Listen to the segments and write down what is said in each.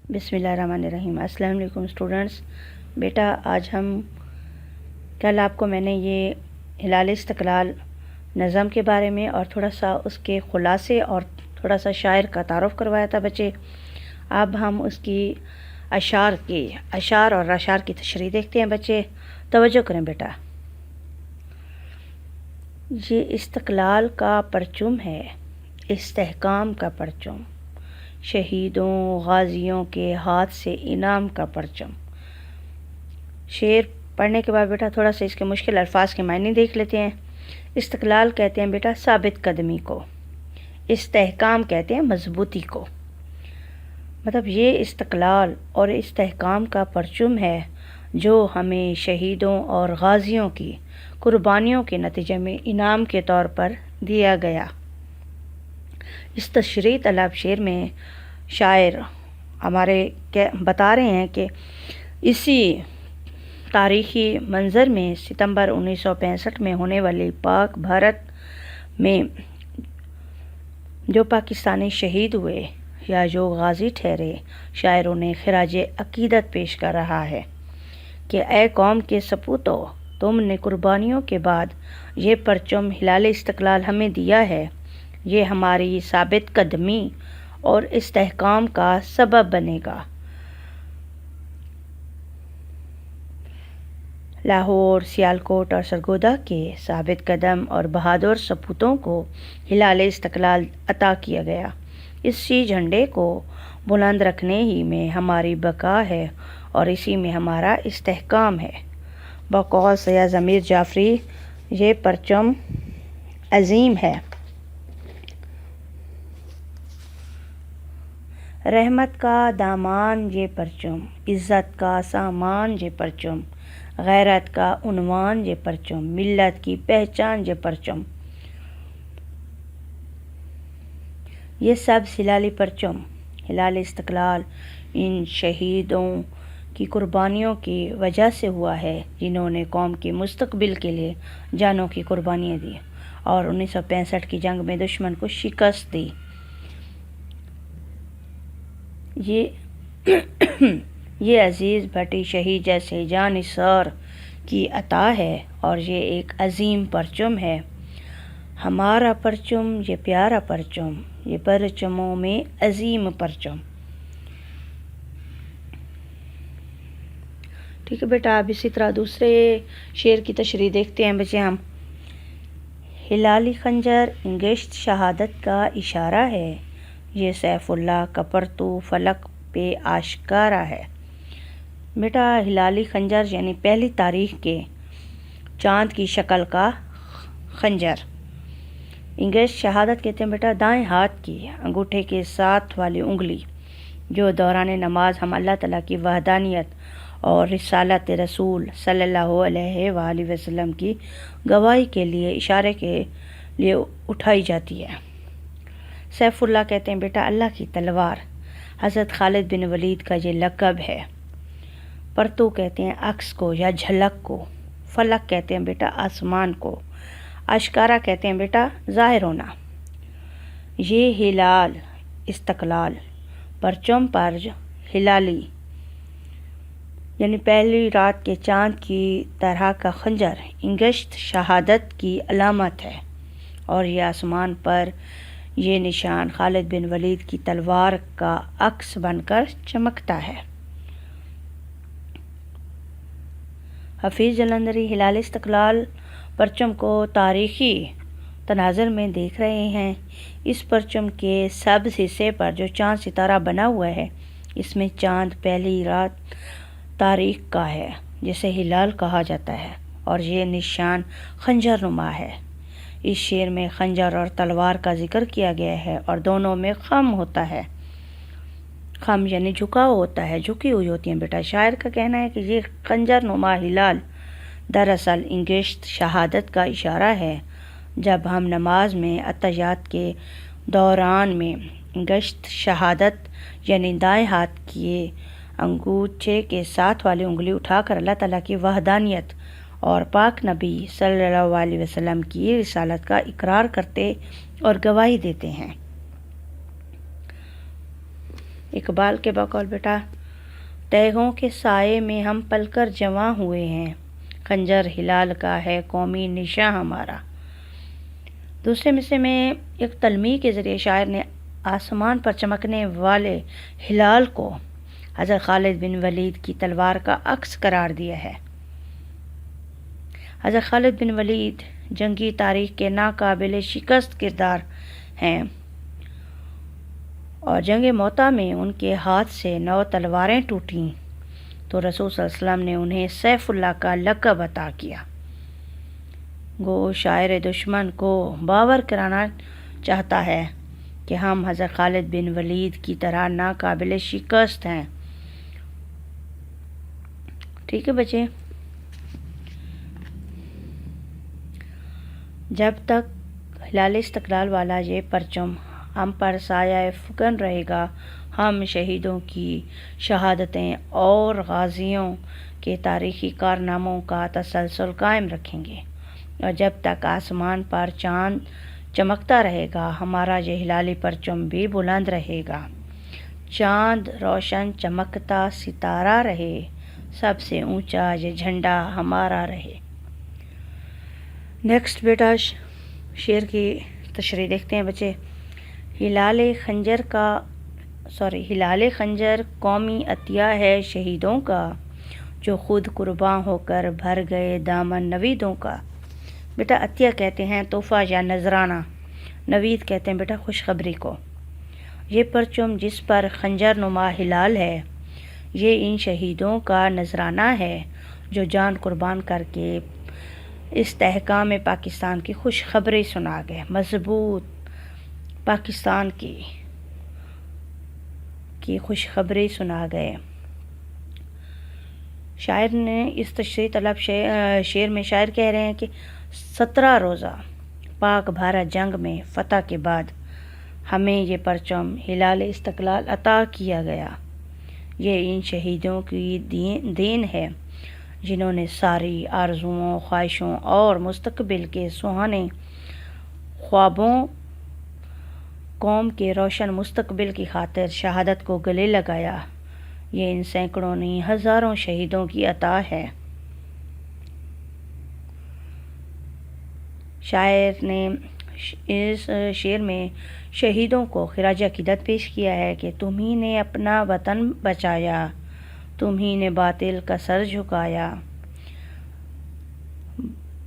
بسم اللہ الرحمن الرحیم۔ السلام علیکم اسٹوڈنٹس۔ بیٹا آج ہم کل آپ کو میں نے یہ ہلال استقلال نظم کے بارے میں اور تھوڑا سا اس کے خلاصے اور تھوڑا سا شاعر کا تعارف کروایا تھا بچے۔ اب ہم اس کی اشعار اور اشعار کی تشریح دیکھتے ہیں بچے۔ توجہ کریں بیٹا۔ یہ استقلال کا پرچم ہے، استحکام کا پرچم، شہیدوں غازیوں کے ہاتھ سے انعام کا پرچم۔ شعر پڑھنے کے بعد بیٹا تھوڑا سا اس کے مشکل الفاظ کے معنی دیکھ لیتے ہیں۔ استقلال کہتے ہیں بیٹا ثابت قدمی کو، استحکام کہتے ہیں مضبوطی کو۔ مطلب یہ استقلال اور استحکام کا پرچم ہے جو ہمیں شہیدوں اور غازیوں کی قربانیوں کے نتیجے میں انعام کے طور پر دیا گیا۔ اس تشریح طلب شعر میں شاعر ہمارے بتا رہے ہیں کہ اسی تاریخی منظر میں ستمبر 1965 میں ہونے والی پاک بھارت میں جو پاکستانی شہید ہوئے یا جو غازی ٹھہرے، شاعر انہیں خراج عقیدت پیش کر رہا ہے کہ اے قوم کے سپوتو، تم نے قربانیوں کے بعد یہ پرچم ہلال استقلال ہمیں دیا ہے، یہ ہماری ثابت قدمی اور استحکام کا سبب بنے گا۔ لاہور، سیالکوٹ اور سرگودا کے ثابت قدم اور بہادر سپوتوں کو ہلال استقلال عطا کیا گیا۔ اسی جھنڈے کو بلند رکھنے ہی میں ہماری بقا ہے اور اسی میں ہمارا استحکام ہے۔ بقول سید ضمیر جعفری، یہ پرچم عظیم ہے، رحمت کا دامان یہ پرچم، عزت کا سامان یہ پرچم، غیرت کا عنوان یہ پرچم، ملت کی پہچان یہ پرچم۔ یہ سب ہلالی پرچم، ہلال استقلال ان شہیدوں کی قربانیوں کی وجہ سے ہوا ہے جنہوں نے قوم کے مستقبل کے لیے جانوں کی قربانیاں دی اور 1965 کی جنگ میں دشمن کو شکست دی۔ یہ عزیز بھٹی شہید جیسے جانثار کی عطا ہے اور یہ ایک عظیم پرچم ہے، ہمارا پرچم یہ پیارا پرچم، یہ پرچموں میں عظیم پرچم۔ ٹھیک ہے بیٹا، اب اسی طرح دوسرے شعر کی تشریح دیکھتے ہیں بچے ہم۔ ہلالی خنجر انگشت شہادت کا اشارہ ہے، یہ سیف اللہ کا پرتو فلک پہ آشکارا ہے۔ بیٹا ہلالی خنجر یعنی پہلی تاریخ کے چاند کی شکل کا خنجر۔ انگشت شہادت کہتے ہیں بیٹا دائیں ہاتھ کی انگوٹھے کے ساتھ والی انگلی جو دوران نماز ہم اللہ تعالیٰ کی وحدانیت اور رسالت رسول صلی اللہ علیہ وآلہ وسلم کی گواہی کے لیے اشارے کے لیے اٹھائی جاتی ہے۔ سیف اللہ کہتے ہیں بیٹا اللہ کی تلوار، حضرت خالد بن ولید کا یہ لقب ہے۔ پرتو کہتے ہیں عکس کو یا جھلک کو، فلک کہتے ہیں بیٹا آسمان کو، اشکارا کہتے ہیں بیٹا ظاہر ہونا۔ یہ ہلال استقلال پرچم پر ہلالی یعنی پہلی رات کے چاند کی طرح کا خنجر انگشت شہادت کی علامت ہے اور یہ آسمان پر یہ نشان خالد بن ولید کی تلوار کا عکس بن کر چمکتا ہے۔ حفیظ جلندری ہلال استقلال پرچم کو تاریخی تناظر میں دیکھ رہے ہیں۔ اس پرچم کے سبز حصے پر جو چاند ستارہ بنا ہوا ہے، اس میں چاند پہلی رات تاریخ کا ہے جسے ہلال کہا جاتا ہے اور یہ نشان خنجر نما ہے۔ اس شعر میں خنجر اور تلوار کا ذکر کیا گیا ہے اور دونوں میں خم ہوتا ہے۔ خم یعنی جھکاؤ ہوتا ہے، جھکی ہوئی ہوتی ہیں بیٹا۔ شاعر کا کہنا ہے کہ یہ خنجر نما ہلال دراصل انگشت شہادت کا اشارہ ہے۔ جب ہم نماز میں اتحیات کے دوران میں انگشت شہادت یعنی دائیں ہاتھ کے انگوٹھے کے ساتھ والی انگلی اٹھا کر اللہ تعالیٰ کی وحدانیت اور پاک نبی صلی اللہ علیہ وسلم کی رسالت کا اقرار کرتے اور گواہی دیتے ہیں۔ اقبال کے بقول بیٹا تیغوں کے سائے میں ہم پل کر جواں ہوئے ہیں، خنجر ہلال کا ہے قومی نشاں ہمارا۔ دوسرے مصرے میں ایک تلمیح کے ذریعے شاعر نے آسمان پر چمکنے والے ہلال کو حضرت خالد بن ولید کی تلوار کا عکس قرار دیا ہے۔ حضرت خالد بن ولید جنگی تاریخ کے ناقابل شکست کردار ہیں، اور جنگ موتا میں ان کے ہاتھ سے 9 تلواریں ٹوٹیں تو رسول صلی اللہ علیہ وسلم نے انہیں سیف اللہ کا لقب عطا کیا۔ گو شاعر دشمن کو باور کرانا چاہتا ہے کہ ہم حضرت خالد بن ولید کی طرح ناقابل شکست ہیں۔ ٹھیک ہے بچے، جب تک ہلال استقلال والا یہ پرچم ہم پر سایہ فکن رہے گا، ہم شہیدوں کی شہادتیں اور غازیوں کے تاریخی کارناموں کا تسلسل قائم رکھیں گے، اور جب تک آسمان پر چاند چمکتا رہے گا ہمارا یہ ہلالی پرچم بھی بلند رہے گا۔ چاند روشن چمکتا ستارہ رہے، سب سے اونچا یہ جھنڈا ہمارا رہے۔ نیکسٹ بیٹا شعر کی تشریح دیکھتے ہیں بچے۔ ہلال خنجر قومی عطیہ ہے شہیدوں کا، جو خود قرباں ہو کر بھر گئے دامن نویدوں کا۔ بیٹا عطیہ کہتے ہیں تحفہ یا نذرانہ، نوید کہتے ہیں بیٹا خوشخبری کو۔ یہ پرچم جس پر خنجر نما ہلال ہے، یہ ان شہیدوں کا نذرانہ ہے جو جان قربان کر کے استحکام پاکستان کی خوشخبری سنا گئے، مضبوط پاکستان کی خوشخبری سنا گئے۔ شاعر نے اس تشریح طلب شعر میں شاعر کہہ رہے ہیں کہ 17 روزہ پاک بھارت جنگ میں فتح کے بعد ہمیں یہ پرچم ہلال استقلال عطا کیا گیا۔ یہ ان شہیدوں کی دین ہے جنہوں نے ساری آرزوؤں، خواہشوں اور مستقبل کے سہانے خوابوں، قوم کے روشن مستقبل کی خاطر شہادت کو گلے لگایا۔ یہ ان سینکڑوں نہیں ہزاروں شہیدوں کی عطا ہے۔ شاعر نے اس شعر میں شہیدوں کو خراج عقیدت پیش کیا ہے کہ تمہیں نے اپنا وطن بچایا، تمہیں نے باطل کا سر جھکایا،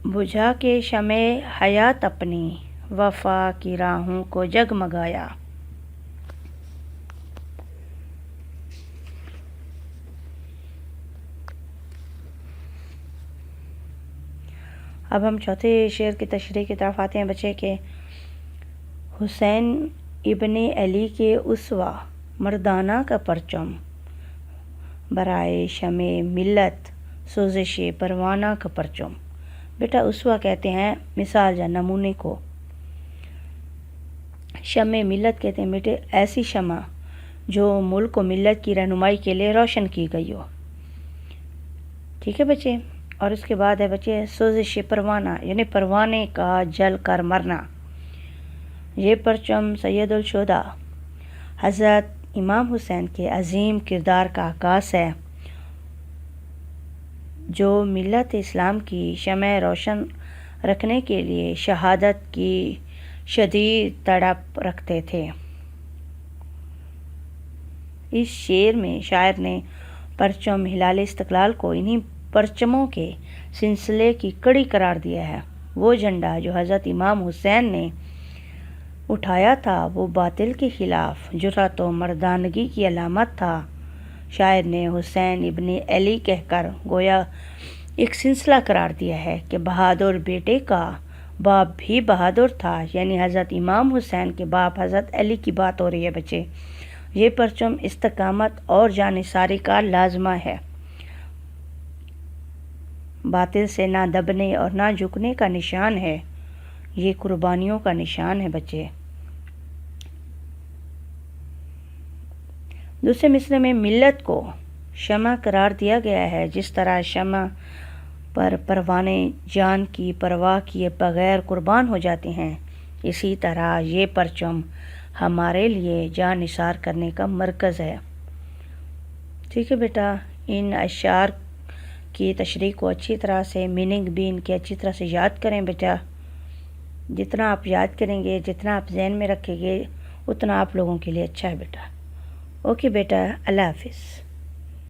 بجھا کے شمع حیات اپنی وفا کی راہوں کو جگمگایا۔ اب ہم چوتھے شعر کی تشریح کی طرف آتے ہیں بچے کہ حسین ابن علی کے اسوہ مردانہ کا پرچم، برائے شمع ملت سوزش پروانہ کا پرچم۔ بیٹا اسوہ کہتے ہیں مثال یا نمونے کو، شمع ملت کہتے ہیں بیٹے ایسی شمع جو ملک و ملت کی رہنمائی کے لیے روشن کی گئی ہو۔ ٹھیک ہے بچے، اور اس کے بعد ہے بچے سوزش پروانہ، یعنی پروانے کا جل کر مرنا۔ یہ پرچم سید الشہداء حضرت امام حسین کے عظیم کردار کا عکاس ہے، جو ملت اسلام کی شمع روشن رکھنے کے لیے شہادت کی شدید تڑپ رکھتے تھے۔ اس شعر میں شاعر نے پرچم ہلال استقلال کو انہی پرچموں کے سلسلے کی کڑی قرار دیا ہے۔ وہ جھنڈا جو حضرت امام حسین نے اٹھایا تھا وہ باطل کے خلاف جرأت و مردانگی کی علامت تھا۔ شاعر نے حسین ابن علی کہہ کر گویا ایک سلسلہ قرار دیا ہے کہ بہادر بیٹے کا باپ بھی بہادر تھا، یعنی حضرت امام حسین کے باپ حضرت علی کی بات ہو رہی ہے بچے۔ یہ پرچم استقامت اور جانثاری کا لازمہ ہے، باطل سے نہ دبنے اور نہ جھکنے کا نشان ہے، یہ قربانیوں کا نشان ہے بچے۔ دوسرے مصرعے میں ملت کو شمع قرار دیا گیا ہے، جس طرح شمع پر پروانے جان کی پرواہ کیے بغیر قربان ہو جاتے ہیں، اسی طرح یہ پرچم ہمارے لیے جان نثار کرنے کا مرکز ہے۔ ٹھیک ہے بیٹا، ان اشعار کی تشریح کو اچھی طرح سے، میننگ بھی ان کے اچھی طرح سے یاد کریں بیٹا۔ جتنا آپ یاد کریں گے، جتنا آپ ذہن میں رکھیں گے، اتنا آپ لوگوں کے لیے اچھا ہے بیٹا۔ اوکے بیٹا، اللہ حافظ۔